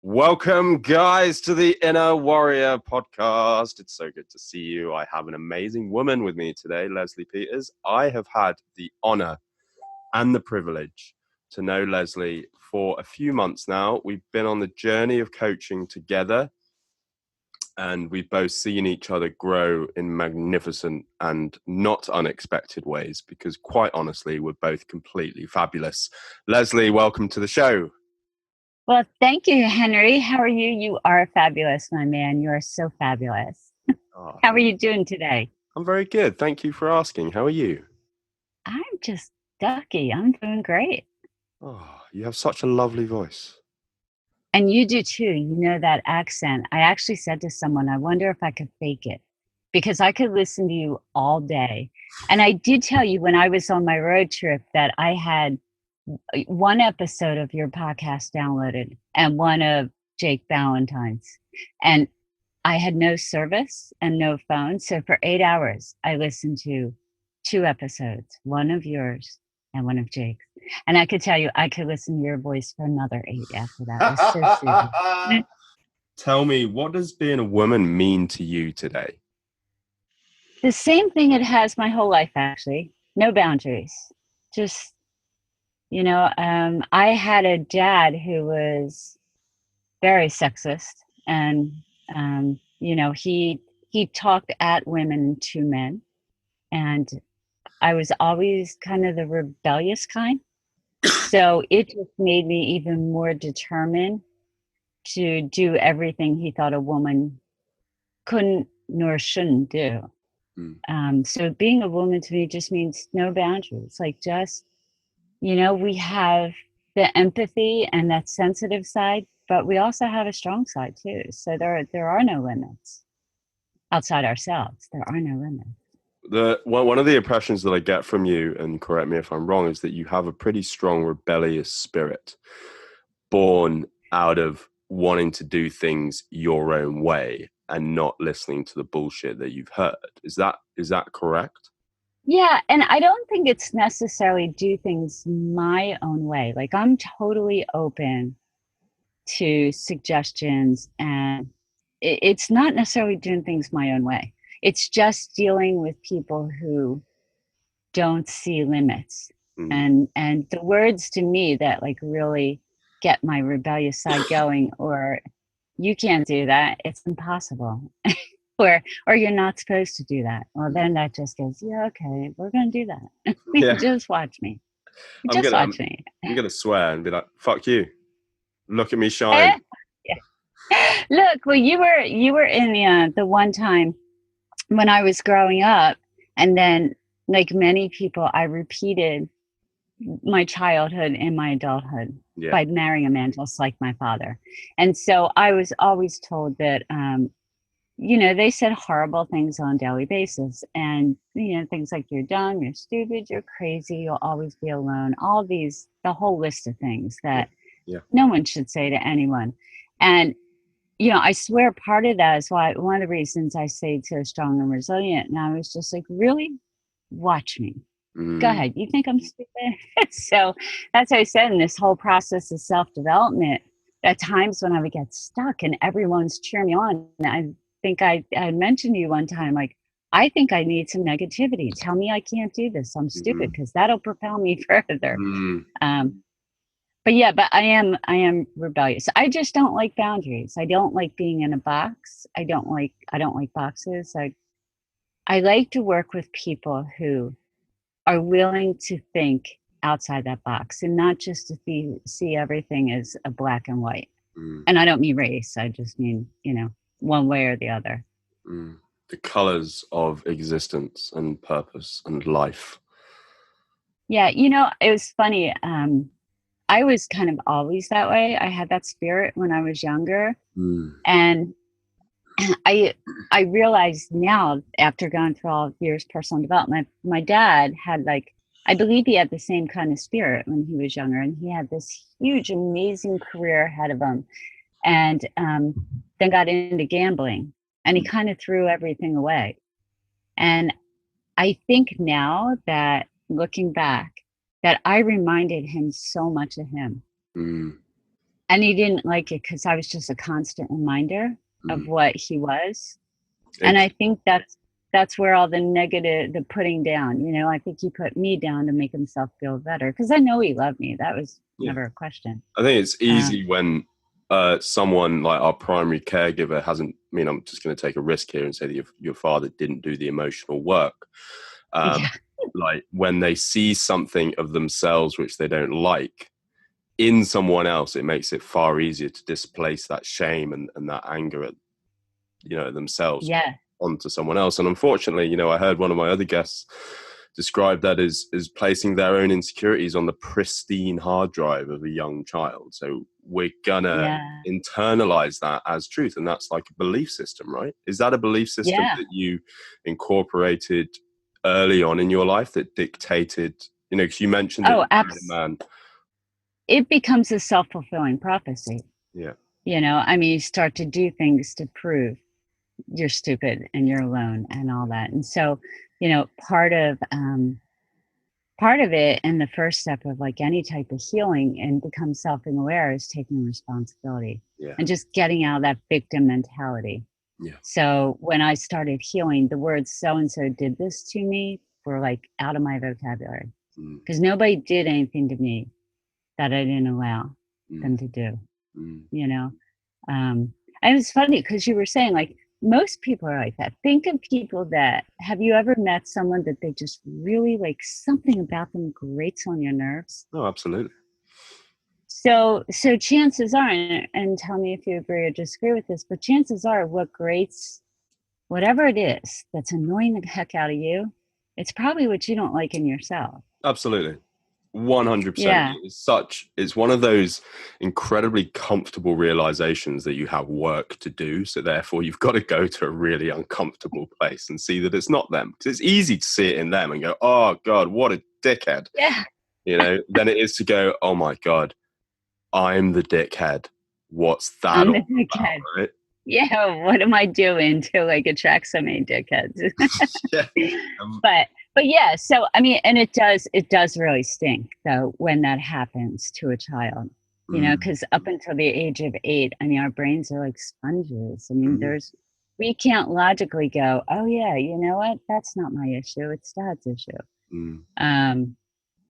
Welcome, guys, to the Inner Warrior podcast. It's so good to see you. I have an amazing woman with me today, Leslie Peters. I have had the honor and the privilege to know Leslie for a few months now. We've been on the journey of coaching together, and we've both seen each other grow in magnificent and not unexpected ways, because quite honestly, we're both completely fabulous. Leslie, welcome to the show. Well, thank you, Henry. How are you? You are fabulous, my man. You are so fabulous. Oh, How are you doing today? I'm very good. Thank you for asking. How are you? I'm just ducky. I'm doing great. Oh, you have such a lovely voice. And you do too. You know that accent. I actually said to someone, I wonder if I could fake it because I could listen to you all day. And I did tell you when I was on my road trip that I had one episode of your podcast downloaded and one of Jake Ballantyne's. And I had no service and no phone. So for 8 hours, I listened to 2 episodes, one of yours and one of Jake's. And I could tell you, I could listen to your voice for another 8 after that. It was so soothing. Tell me, what does being a woman mean to you today? The same thing it has my whole life, actually. No boundaries. Just, I had a dad who was very sexist and he talked at women and to men, and I was always kind of the rebellious kind, so it just made me even more determined to do everything he thought a woman couldn't nor shouldn't do. So being a woman to me just means no boundaries, like just we have the empathy and that sensitive side, but we also have a strong side too. So there are no limits outside ourselves. There are no limits. One of the impressions that I get from you, and correct me if I'm wrong, is that you have a pretty strong rebellious spirit, born out of wanting to do things your own way and not listening to the bullshit that you've heard. Is that correct? Yeah, and I don't think it's necessarily do things my own way. Like I'm totally open to suggestions, and it's not necessarily doing things my own way. It's just dealing with people who don't see limits. And the words to me that like really get my rebellious side going, or you can't do that, it's impossible. or you're not supposed to do that. Well, then that just goes, yeah, okay, we're gonna do that. Yeah. Just watch me. I'm gonna swear and be like, fuck you. Look at me shine. Look, well, you were in the one time when I was growing up, and then like many people, I repeated my childhood and my adulthood by marrying a man just like my father. And so I was always told that they said horrible things on a daily basis, and things like you're dumb, you're stupid, you're crazy, you'll always be alone, all these, the whole list of things that no one should say to anyone. And I swear part of that is why one of the reasons I stayed so strong and resilient. And I was just like, really? Watch me. Go ahead. You think I'm stupid? So that's what I said in this whole process of self-development. At times when I would get stuck and everyone's cheering me on. And I think I mentioned to you one time, like, I think I need some negativity. Tell me I can't do this. I'm stupid, because that'll propel me further. But I am rebellious. I just don't like boundaries. I don't like being in a box. I don't like boxes. I like to work with people who are willing to think outside that box and not just to see everything as a black and white. And I don't mean race. I just mean, one way or the other. The colors of existence and purpose and life. Yeah. It was funny. I was kind of always that way. I had that spirit when I was younger. And I realized now, after going through all years personal development, my dad had I believe he had the same kind of spirit when he was younger, and he had this huge, amazing career ahead of him, and then got into gambling, and he kind of threw everything away. And I think now that looking back, that I reminded him so much of him. And he didn't like it because I was just a constant reminder of Mm. what he was. And I It's, think that's where all the negative, the putting down, you know, I think he put me down to make himself feel better because I know he loved me. That was yeah. never a question. I think it's Um, easy when someone like our primary caregiver hasn't. I mean, I'm just going to take a risk here and say that your father didn't do the emotional work. Um, yeah, like when they see something of themselves which they don't like in someone else, it makes it far easier to displace that shame and that anger at themselves yeah, onto someone else. And unfortunately, I heard one of my other guests describe that as placing their own insecurities on the pristine hard drive of a young child. So we're gonna yeah, internalize that as truth, and that's like a belief system, right? Is that a belief system yeah. that you incorporated early on in your life that dictated, because you mentioned that Oh, you married a man? it becomes a self-fulfilling prophecy. Yeah. You know, I mean, you start to do things to prove you're stupid and you're alone and all that. And so, you know, part of it and the first step of like any type of healing and become self-aware is taking responsibility Yeah. and just getting out of that victim mentality. Yeah. So when I started healing, the words so and so did this to me were like out of my vocabulary Mm, because nobody did anything to me that I didn't allow mm, them to do, mm. you know. And it's funny because you were saying like most people are like that. Think of people that have you ever met someone that they just really like something about them grates on your nerves? Oh, absolutely. So chances are, and tell me if you agree or disagree with this, but chances are what grates, whatever it is that's annoying the heck out of you, it's probably what you don't like in yourself. Absolutely. 100%. Yeah. It's one of those incredibly comfortable realizations that you have work to do. So therefore you've got to go to a really uncomfortable place and see that it's not them. Because it's easy to see it in them and go, oh God, what a dickhead. Yeah. Then it is to go, oh my God, I'm the dickhead. What's that I'm all the about, dickhead. right? Yeah, what am I doing to like attract so many dickheads? Yeah. Um, but but yeah, so I mean, and it does really stink though when that happens to a child, you know, mm, because up until the age of 8, I mean, our brains are like sponges. I mean, mm, we can't logically go, oh yeah, you know what? That's not my issue. It's dad's issue. mm, Um,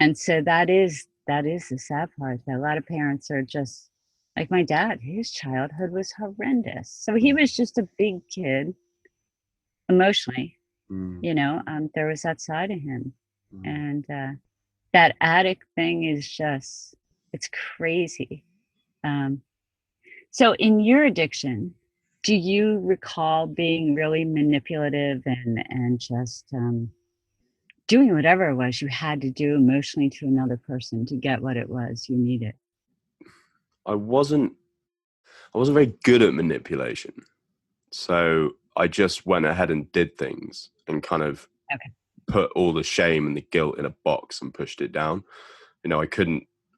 and so that is the sad part. That a lot of parents are just like my dad. His childhood was horrendous. So he mm, was just a big kid emotionally. mm, You know, there was that side of him, mm. and that addict thing is just it's crazy. Um, so in your addiction, do you recall being really manipulative and just doing whatever it was you had to do emotionally to another person to get what it was you needed? I wasn't I wasn't very good at manipulation. So I just went ahead and did things and kind of Okay. put all the shame and the guilt in a box and pushed it down.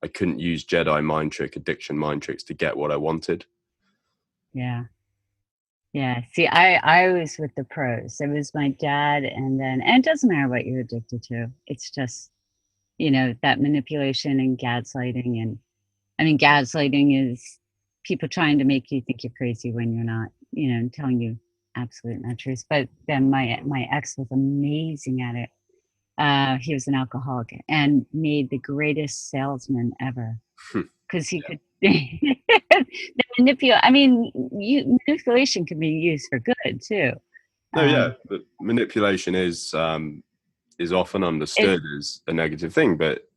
I couldn't use Jedi mind trick, addiction mind tricks to get what I wanted. Yeah. Yeah. See, I was with the pros. It was my dad, and it doesn't matter what you're addicted to. It's just, you know, that manipulation and gaslighting. And I mean, gaslighting is people trying to make you think you're crazy when you're not, you know, and telling you absolute not truth. But then my ex was amazing at it. He was an alcoholic and made the greatest salesman ever because he Yeah. could the manipulate. I mean, manipulation can be used for good too. No, yeah, Um, but manipulation is often it understood as a negative thing, but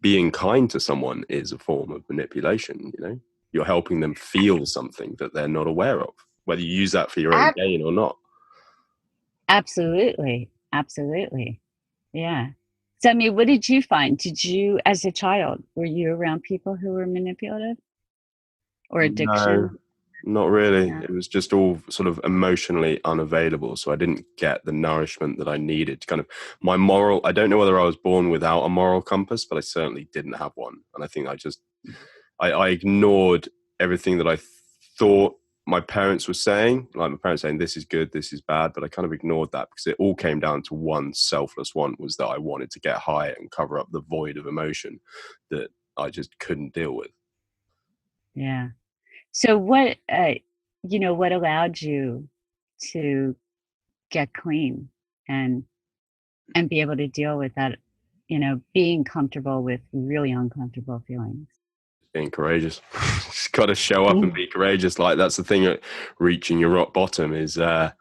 being kind to someone is a form of manipulation. You're helping them feel something that they're not aware of, whether you use that for your own ab- gain or not. absolutely, absolutely, yeah. So, I mean, what did you find? Did you, as a child, were you around people who were manipulative or No, addiction? not really. Yeah, It was just all sort of emotionally unavailable. So I didn't get the nourishment that I needed. Kind of I don't know whether I was born without a moral compass, but I certainly didn't have one. And I think I ignored everything that I thought my parents were saying. Like my parents saying, this is good, this is bad. But I kind of ignored that because it all came down to one selfless want, was that I wanted to get high and cover up the void of emotion that I just couldn't deal with. Yeah. So what, what allowed you to get clean and be able to deal with that, being comfortable with really uncomfortable feelings? Being courageous. Just got to show up and Mm. be courageous. Like that's the thing at reaching your rock bottom is I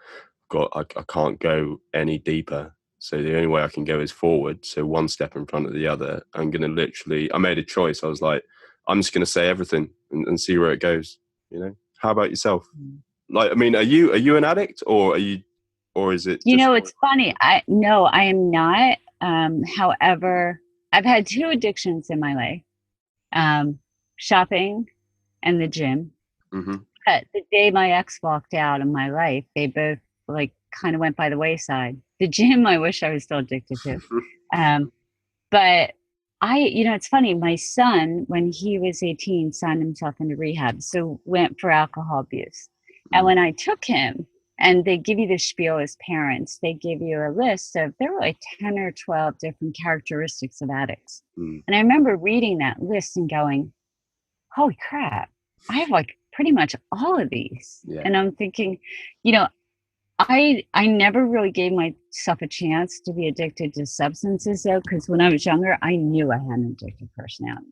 can't go any deeper. So the only way I can go is forward. So one step in front of the other. I'm gonna literally. I made a choice. I was like, I'm just gonna say everything and see where it goes. You know. How about yourself? Mm. Like, I mean, are you an addict or is it just? It's funny. No, I am not. However, I've had two addictions in my life. Um, Shopping and the gym. Mm-hmm. But the day my ex walked out of my life, they both like kind of went by the wayside. The gym, I wish I was still addicted to. Um, but it's funny. My son, when he was 18, signed himself into rehab, so went for alcohol abuse. And when I took him, and they give you the spiel as parents, they give you a list of there were like 10 or 12 different characteristics of addicts. Mm-hmm. And I remember reading that list and going, holy crap, I have like pretty much all of these. Yeah. And I'm thinking, you know, I never really gave myself a chance to be addicted to substances though, because when I was younger, I knew I had an addictive personality.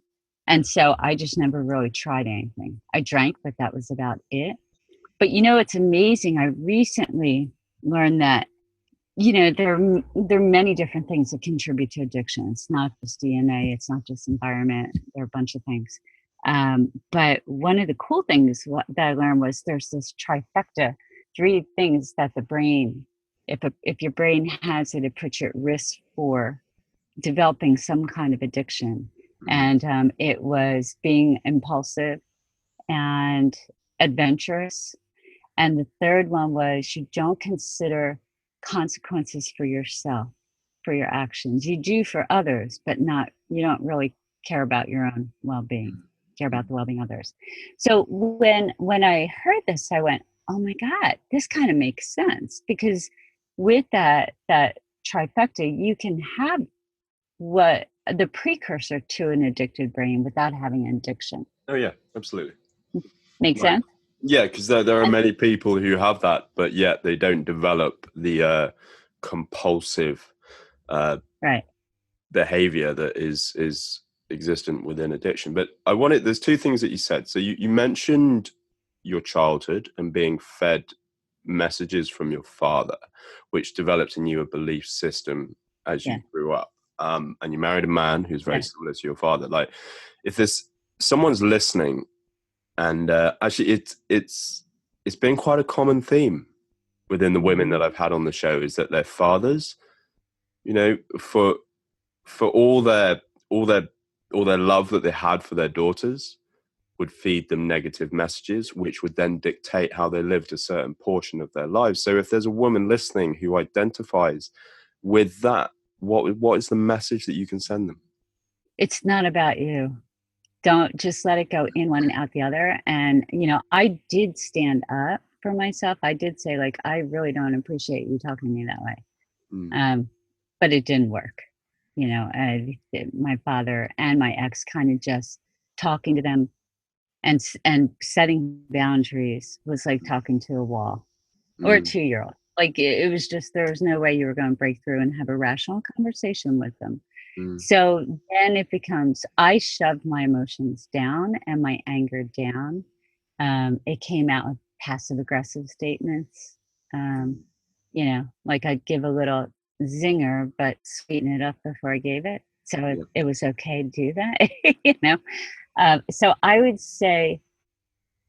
And so I just never really tried anything. I drank, but that was about it. But it's amazing. I recently learned that there are many different things that contribute to addiction. It's not just DNA, it's not just environment. There are a bunch of things. But one of the cool things that I learned was there's this trifecta, three things that the brain, if your brain has it, it puts you at risk for developing some kind of addiction. Mm-hmm. And it was being impulsive and adventurous, and the third one was you don't consider consequences for yourself, for your actions. You do for others, but you don't really care about your own well-being, care about the well-being of others. So when I heard this, I went, oh my God, this kind of makes sense, because with that trifecta, you can have what the precursor to an addicted brain without having an addiction. Oh yeah, absolutely. Make Like, sense? yeah, because there are And many people who have that, but yet they don't develop the compulsive uh, right. behavior that is existent within addiction. But there's two things that you said. So you mentioned your childhood and being fed messages from your father, which developed in you a belief system as you Yeah. grew up. And you married a man who's very Yeah. similar to your father. Like, if there's someone's listening, and actually, it's been quite a common theme within the women Mhm. that I've had on the show is that their fathers, you know, for all their all their love that they had for their daughters, would feed them negative messages, which would then dictate how they lived a certain portion of their lives. So if there's a woman listening who identifies with that, what is the message that you can send them? It's not about you. Don't just let it go in one and out the other. And, I did stand up for myself. I did say, like, I really don't appreciate you talking to me that way. Mm, Um, but it didn't work. My father and my ex kind of just talking to them and setting boundaries was like talking to a wall or a mm, 2-year-old. Like it was just, there was no way you were going to break through and have a rational conversation with them. mm, So then it becomes, I shoved my emotions down and my anger down. It came out with passive aggressive statements. Um, like I'd give a little zinger, but sweeten it up before I gave it. So yeah. it was okay to do that, So I would say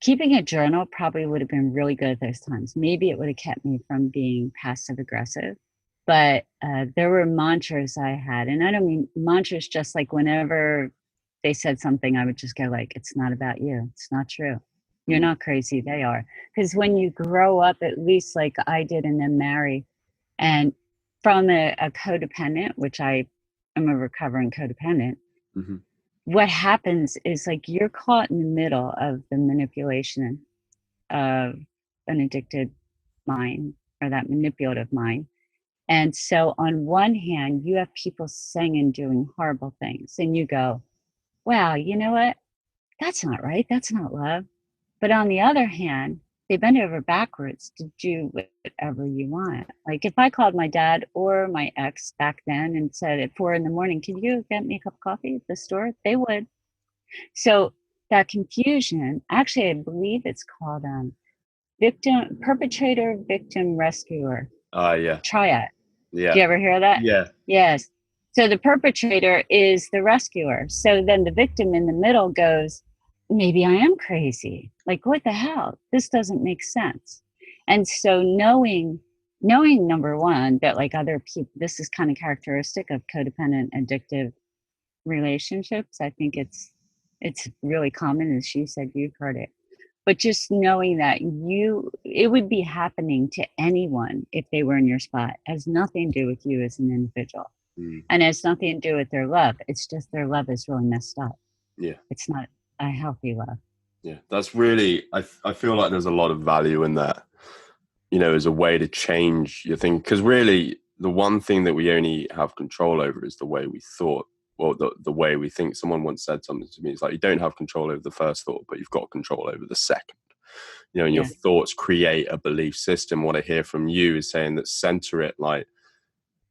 keeping a journal probably would have been really good at those times. Maybe it would have kept me from being passive aggressive. But there were mantras I had, and I don't mean mantras just like whenever they said something, I would just go like, "It's not about you. It's not true. You're Mm, not crazy. They are." Because when you grow up, at least like I did, and then marry, and from a codependent, which I am a recovering codependent, mm-hmm, what happens is like you're caught in the middle of the manipulation of an addicted mind or that manipulative mind. And so, on one hand, you have people saying and doing horrible things, and you go, wow, you know what? That's not right. That's not love. But on the other hand, they bend over backwards to do whatever you want. Like if I called my dad or my ex back then and said at 4 a.m, "Can you get me a cup of coffee at the store?" They would. So that confusion, actually, I believe it's called victim, perpetrator, victim, rescuer Yeah. triad. Yeah. Do you ever hear that? Yeah. Yes. So the perpetrator is the rescuer. So then the victim in the middle goes, maybe I am crazy. Like, what the hell? This doesn't make sense. And so knowing number one, that like other people, this is kind of characteristic of codependent addictive relationships. I think it's really common, as you said, you've heard it. But just knowing that it would be happening to anyone if they were in your spot, has nothing to do with you as an individual, Mm. and has nothing to do with their love. It's just their love is really messed up. Yeah. It's not a healthy love. Yeah. That's really, I feel like there's a lot of value in that, as a way to change your thing. Because really, the one thing that we only have control over is the way we thought, or the way we think. Someone once said something to me. It's like, you don't have control over the first thought, but you've got control over the second. And your Yeah. thoughts create a belief system. What I hear from you is saying that center it like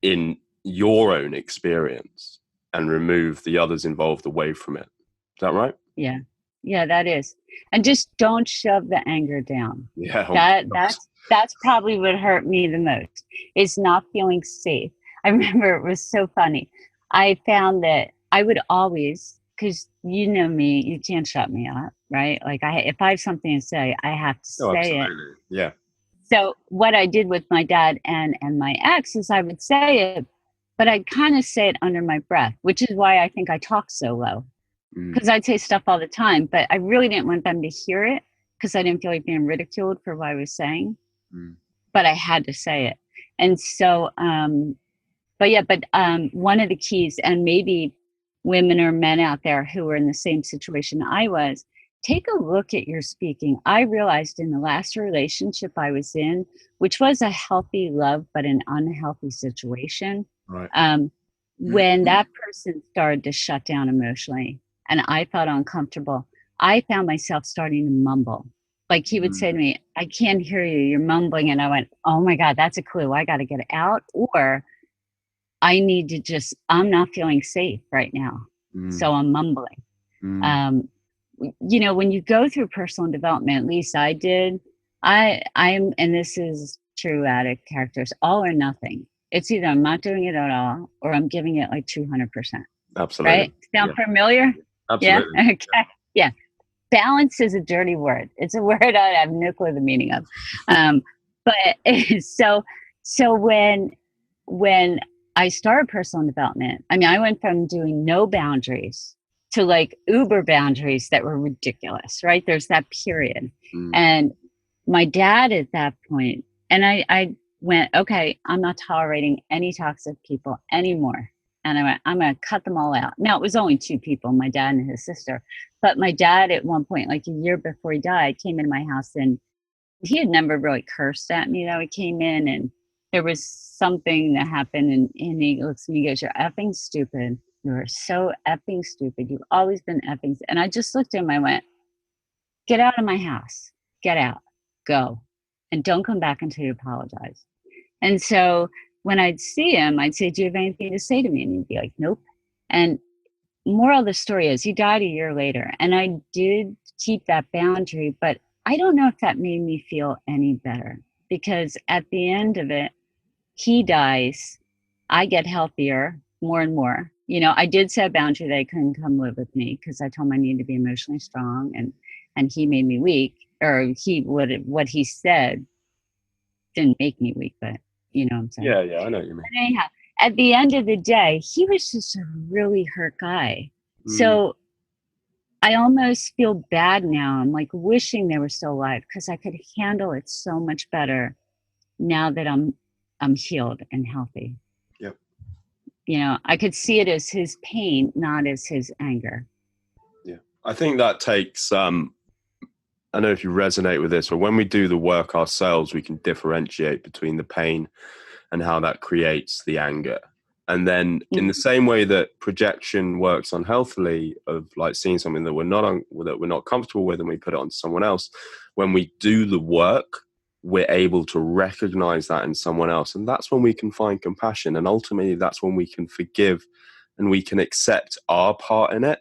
in your own experience and remove the others involved away from it. Is that right? Yeah. Yeah, that is. And just don't shove the anger down. Yeah. That's probably what hurt me the most, is not feeling safe. I remember it was so funny. I found that I would always, because you know me, you can't shut me up, right? Like if I have something to say, I have to Oh, say it. absolutely. Yeah. So what I did with my dad and my ex is I would say it, but I'd kind of say it under my breath, which is why I think I talk so low, because I'd say stuff all the time, but I really didn't want them to hear it because I didn't feel like being ridiculed for what I was saying. But I had to say it. And so, one of the keys, and maybe women or men out there who are in the same situation I was, take a look at your speaking. I realized in the last relationship I was in, which was a healthy love, but an unhealthy situation, Right. when that person started to shut down emotionally and I felt uncomfortable, I found myself starting to mumble. Like he would say to me, "I can't hear you, you're mumbling." And I went, "Oh my God, that's a clue. I got to get it out." Or I need to I'm not feeling safe right now. So I'm mumbling. When you go through personal development, at least I did, I'm, and this is true addict characters, all or nothing. It's either I'm not doing it at all or I'm giving it like 200%. Absolutely. Right? Sound familiar? Absolutely. Yeah. Okay. Yeah. Balance is a dirty word. It's a word I have no clue the meaning of. But so when I started personal development, I mean, I went from doing no boundaries to like uber boundaries that were ridiculous, right? There's that period. And my dad at that point, and I went, okay, I'm not tolerating any toxic people anymore. And I went, I'm going to cut them all out. Now, it was only two people, my dad and his sister. But my dad, at one point, like a year before he died, came into my house, and he had never really cursed at me, though. He came in and there was something that happened, and he looks at me and goes, "You're effing stupid. You're so effing stupid. You've always been effing." And I just looked at him. I went, "Get out of my house. Get out. Go. And don't come back until you apologize." And so when I'd see him, I'd say, "Do you have anything to say to me?" And he'd be like, "Nope." And moral of the story is he died a year later. And I did keep that boundary, but I don't know if that made me feel any better, because at the end of it, he dies. I get healthier more and more. I did set a boundary that he couldn't come live with me because I told him I needed to be emotionally strong, and he made me weak, or what he said didn't make me weak, but you know what I'm saying? Yeah, I know what you mean. But anyhow, at the end of the day, he was just a really hurt guy. So I almost feel bad now. I'm like wishing they were still alive because I could handle it so much better now that I'm healed and healthy. Yep. I could see it as his pain, not as his anger. Yeah. I think that takes I don't know if you resonate with this, but when we do the work ourselves, we can differentiate between the pain and how that creates the anger. And then in the same way that projection works unhealthily, of like seeing something that we're not comfortable with and we put it on someone else, when we do the work, we're able to recognize that in someone else. And that's when we can find compassion. And ultimately, that's when we can forgive and we can accept our part in it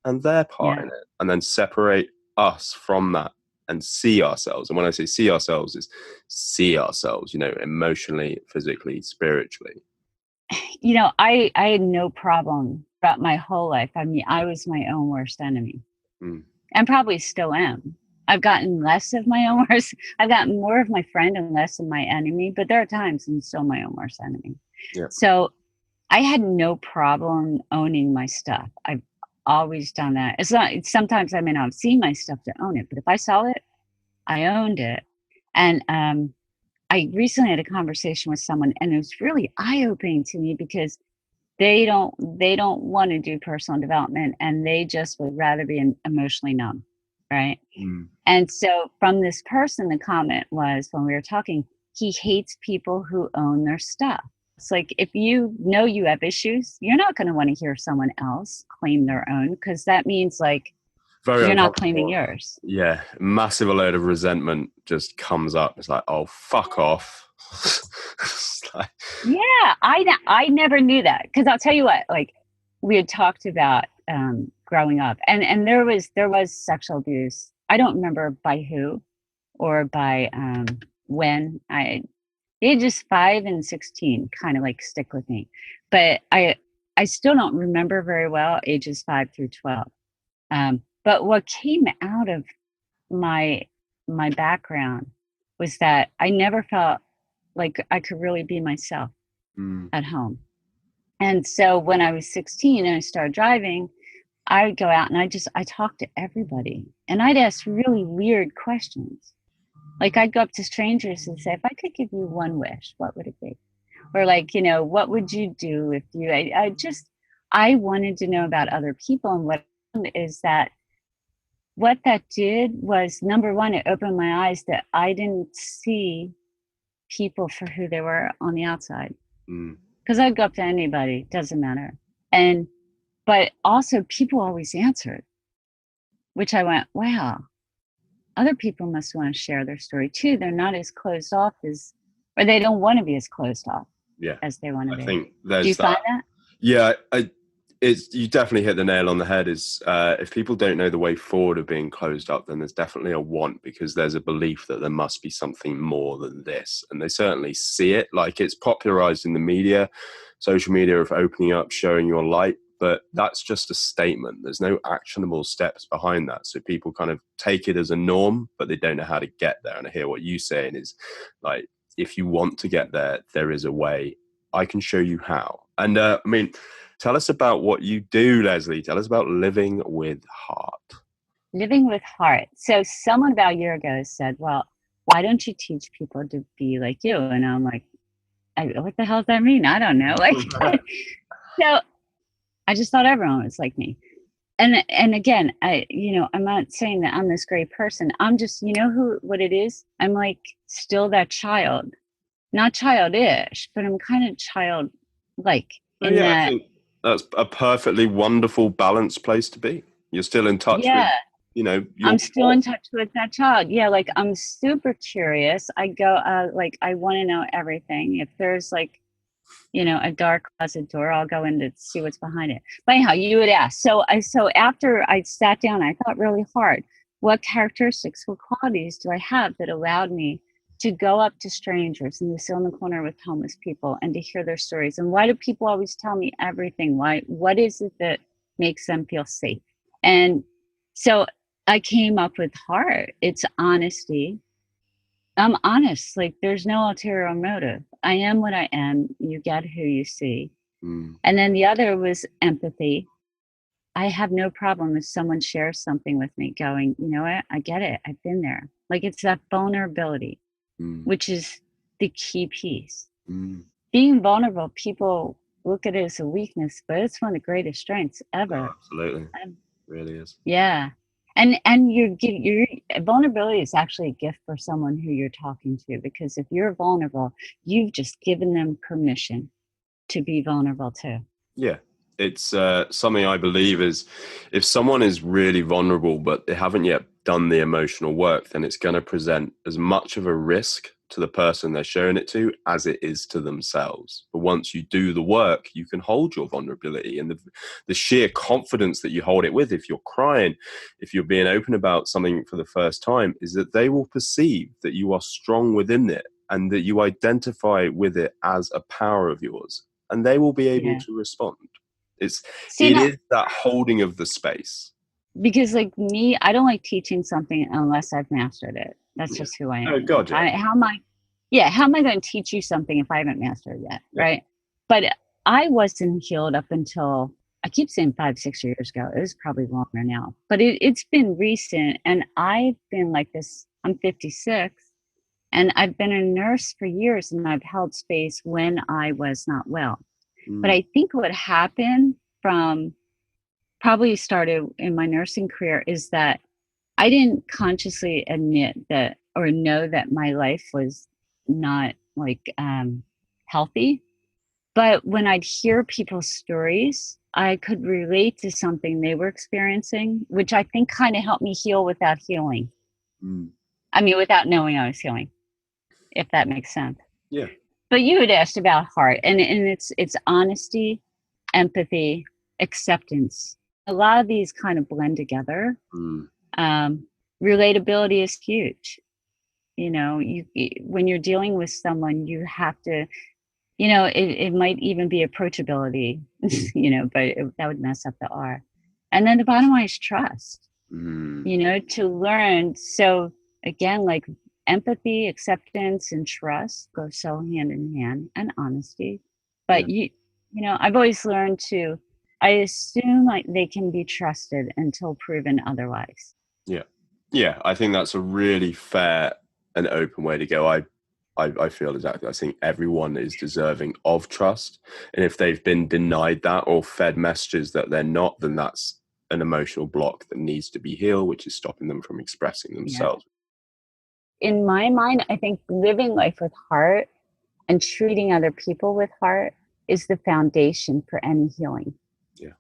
and their part in it, and then separate us from that and see ourselves. And when I say see ourselves, is see ourselves, emotionally, physically, spiritually. I had no problem throughout my whole life. I mean, I was my own worst enemy, and probably still am. I've gotten less of my own worst. I've gotten more of my friend and less of my enemy. But there are times I'm still my own worst enemy. Yeah. So I had no problem owning my stuff. I've always done that. Sometimes I may not have seen my stuff to own it, but if I saw it, I owned it. And I recently had a conversation with someone, and it was really eye-opening to me because they don't want to do personal development, and they just would rather be emotionally numb, right? And so from this person, the comment was, when we were talking, he hates people who own their stuff. It's like, if you know you have issues, you're not going to want to hear someone else claim their own, because that means like you're not claiming yours. Yeah, massive load of resentment just comes up. It's like, oh, fuck off. Yeah, I never knew that, because I'll tell you what, like we had talked about growing up, and there was sexual abuse. I don't remember by who or by when. Ages 5 and 16 kind of like stick with me, but I still don't remember very well ages 5 through 12. But what came out of my background was that I never felt like I could really be myself at home. And so when I was 16 and I started driving, I would go out and I talked to everybody, and I'd ask really weird questions. Like I'd go up to strangers and say, if I could give you one wish, what would it be? Or like, what would you do if you, I wanted to know about other people. And what that did was, number one, it opened my eyes that I didn't see people for who they were on the outside. Because I'd go up to anybody, doesn't matter. But also people always answered, which I went, wow, other people must want to share their story too. They're not as closed off or they don't want to be as closed off as they want to be. I think there's Do you find that? Yeah, you definitely hit the nail on the head. Is if people don't know the way forward of being closed up, then there's definitely a want, because there's a belief that there must be something more than this. And they certainly see it. Like, it's popularized in the media, social media, of opening up, showing your light. But that's just a statement. There's no actionable steps behind that. So people kind of take it as a norm, but they don't know how to get there. And I hear what you're saying is, like, if you want to get there, there is a way. I can show you how. And tell us about what you do, Leslie. Tell us about Living with Heart. Living with Heart. So someone about a year ago said, well, why don't you teach people to be like you? And I'm like, what the hell does that mean? I don't know. Like, so I just thought everyone was like me. And again, I'm not saying that I'm this great person. I'm just, what it is? I'm like still that child, not childish, but I'm kind of childlike. I think that's a perfectly wonderful, balanced place to be. You're still in touch with, I'm still in touch with that child. Yeah, like I'm super curious. I go, I want to know everything. If there's like, a dark closet door, I'll go in to see what's behind it. But anyhow, you would ask. So after I sat down, I thought really hard, what characteristics, what qualities do I have that allowed me to go up to strangers and to sit in the corner with homeless people and to hear their stories? And why do people always tell me everything? What is it that makes them feel safe? And so I came up with Heart. It's honesty. I'm honest. Like, there's no ulterior motive. I am what I am. You get who you see. And then the other was empathy. I have no problem if someone shares something with me going, you know what? I get it. I've been there. Like, it's that vulnerability, which is the key piece. Being vulnerable, people look at it as a weakness, but it's one of the greatest strengths ever. Oh, absolutely. It really is. Yeah. And your vulnerability is actually a gift for someone who you're talking to, because if you're vulnerable, you've just given them permission to be vulnerable too. Yeah. It's something I believe is, if someone is really vulnerable, but they haven't yet done the emotional work, then it's going to present as much of a risk to the person they're showing it to as it is to themselves. But once you do the work, you can hold your vulnerability, and the sheer confidence that you hold it with, if you're crying, if you're being open about something for the first time, is that they will perceive that you are strong within it and that you identify with it as a power of yours, and they will be able Yeah. to respond. It's See, it now, is that holding of the space. because like me, I don't like teaching something unless I've mastered it. That's Yeah. just who I Oh am. Like God, yeah. how am I going to teach you something if I haven't mastered it yet? Yeah. Right. But I wasn't healed up until, I keep saying 5, 6 years ago. It was probably longer now, but it's been recent. And I've been like this. I'm 56 and I've been a nurse for years, and I've held space when I was not well. But Mm, I think what happened from probably started in my nursing career is that I didn't consciously admit that or know that my life was not like healthy. But when I'd hear people's stories, I could relate to something they were experiencing, which I think kind of helped me heal without healing. mm. I mean, without knowing I was healing, if that makes sense. Yeah. But you had asked about heart, and it's honesty, empathy, acceptance. A lot of these kind of blend together. Mm, Um, Relatability is huge. When you're dealing with someone, you have to, it might even be approachability, but that would mess up the R. And then the bottom line is trust, mm. to learn. So again, like empathy, acceptance, and trust go so hand in hand, and honesty. Yeah. But I've always learned to, I assume like they can be trusted until proven otherwise. Yeah. Yeah. I think that's a really fair and open way to go. I feel exactly. I think everyone is deserving of trust. And if they've been denied that or fed messages that they're not, then that's an emotional block that needs to be healed, which is stopping them from expressing Yeah. themselves. In my mind, I think living life with heart and treating other people with heart is the foundation for any healing. Yeah.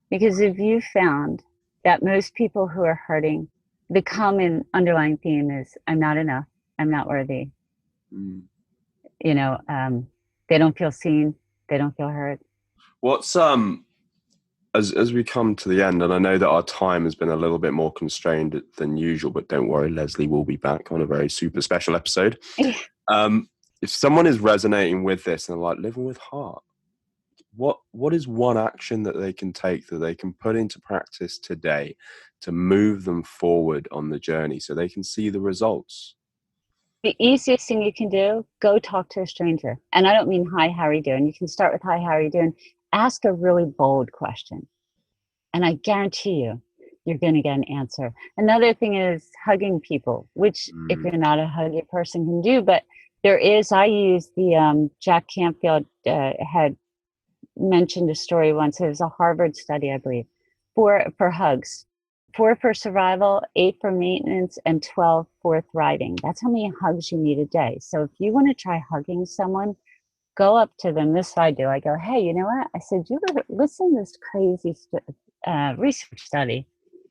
Because if you found that most people who are hurting, the common underlying theme is, I'm not enough, I'm not worthy. Mm. You know, um, they don't feel seen, they don't feel heard. What's as we come to the end, and I know that our time has been a little bit more constrained than usual, but don't worry, Leslie will be back on a very super special episode. Um, if someone is resonating with this and like living with heart, what is one action that they can take, that they can put into practice today to move them forward on the journey so they can see the results? The easiest thing you can do, go talk to a stranger. And I don't mean, hi, how are you doing? You can start with, hi, how are you doing? Ask a really bold question. And I guarantee you're going to get an answer. Another thing is hugging people, which if Mm, you're not a huggy person can do, but I use the, Jack Canfield had mentioned a story once. It was a Harvard study, I believe, for hugs. 4 for survival, 8 for maintenance, and 12 for thriving. That's how many hugs you need a day. So if you want to try hugging someone, go up to them. This I do. I go, hey, you know what? I said, you ever listen to this crazy research study?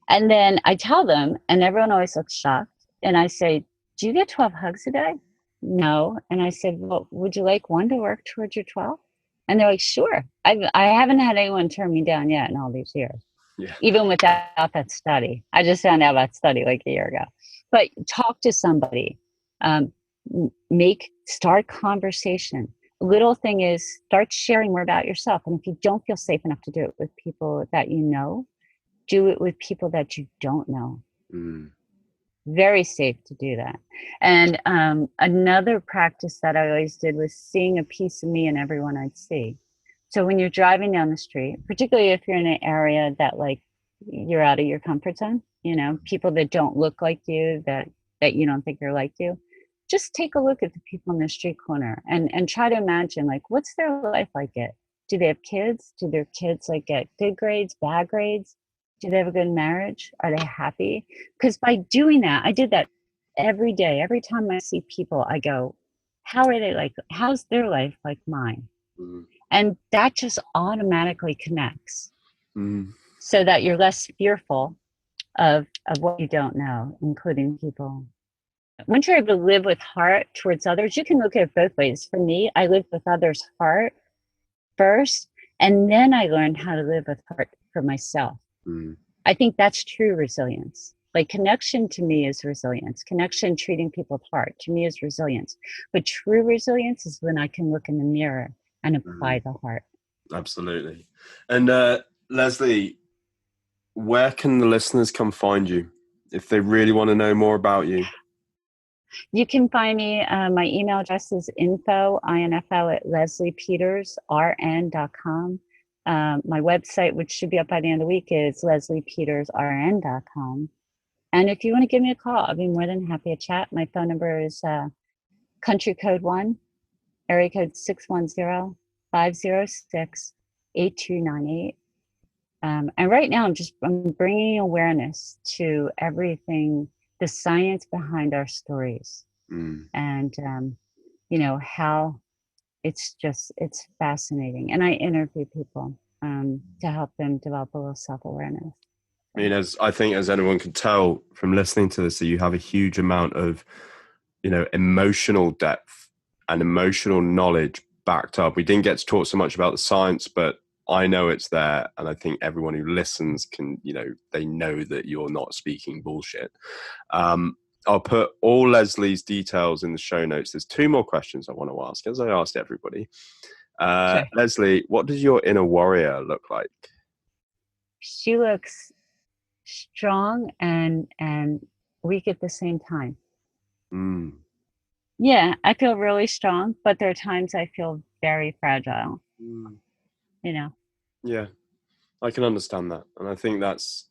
And then I tell them, and everyone always looks shocked. And I say, do you get 12 hugs a day? No. And I said, well, would you like one to work towards your 12? And they're like, sure. I haven't had anyone turn me down yet in all these years, yeah. even without that study. I just found out about that study like a year ago. But talk to somebody, um, start conversation. Little thing is start sharing more about yourself. And if you don't feel safe enough to do it with people that you know, do it with people that you don't know. Mm, Very safe to do that. And another practice that I always did was seeing a piece of me in everyone I'd see. So when you're driving down the street, particularly if you're in an area that like you're out of your comfort zone, people that don't look like you, that you don't think are like you, just take a look at the people in the street corner and try to imagine like what's their life like it. Do they have kids? Do their kids like get good grades, bad grades? Do they have a good marriage? Are they happy? Because by doing that, I did that every day. Every time I see people, I go, how are they like? How's their life like mine? mm. And that just automatically connects Mm. so that you're less fearful of what you don't know, including people. Once you're able to live with heart towards others, you can look at it both ways. For me, I lived with others' heart first, and then I learned how to live with heart for myself. Mm. I think that's true resilience. Like connection to me is resilience. Connection, treating people with heart to me is resilience. But true resilience is when I can look in the mirror and apply Mm. the heart. Absolutely. And Leslie, where can the listeners come find you if they really want to know more about you? You can find me. My email address is info at lesliepetersrn.com. My website, which should be up by the end of the week, is lesliepetersrn.com. And if you want to give me a call, I'll be more than happy to chat. My phone number is country code 1, area code 610-506-8298. And right now, I'm bringing awareness to everything, the science behind our stories, Mm. and how it's fascinating. And I interview people to help them develop a little self-awareness. I mean, as I think, as anyone can tell from listening to this, that you have a huge amount of, emotional depth and emotional knowledge backed up. We didn't get to talk so much about the science, but I know it's there. And I think everyone who listens can, they know that you're not speaking bullshit. I'll put all Leslie's details in the show notes. There's 2 more questions I want to ask, as I asked everybody. Sure. Leslie, what does your inner warrior look like? She looks strong and weak at the same time. Mm. Yeah, I feel really strong, but there are times I feel very fragile. Mm. You know. Yeah, I can understand that. And I think that's,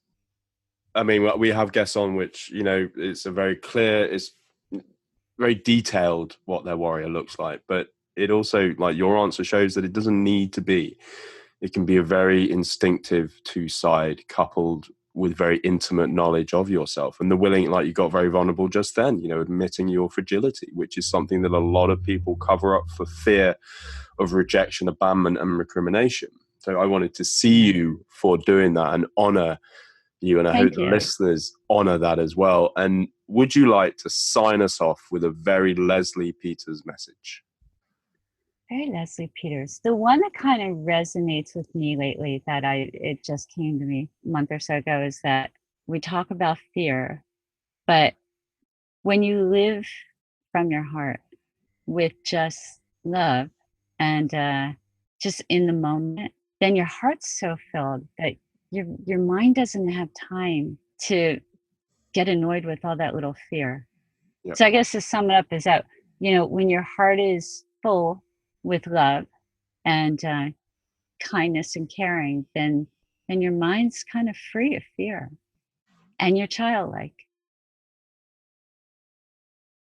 I mean, we have guests on which, it's a very clear, it's very detailed what their warrior looks like. But it also, like your answer shows that it doesn't need to be. It can be a very instinctive 2-side coupled with very intimate knowledge of yourself and the willing, like you got very vulnerable just then, admitting your fragility, which is something that a lot of people cover up for fear of rejection, abandonment, and recrimination. So I wanted to see you for doing that and honor you. And I hope Thank the you. listeners honor that as well. And would you like to sign us off with a very Leslie Peters message? Very Leslie Peters. The one that kind of resonates with me lately that it just came to me a month or so ago is that we talk about fear, but when you live from your heart with just love and just in the moment, then your heart's so filled that your mind doesn't have time to get annoyed with all that little fear. Yep. So I guess to sum it up is that, when your heart is full with love and kindness and caring, then your mind's kind of free of fear and you're childlike.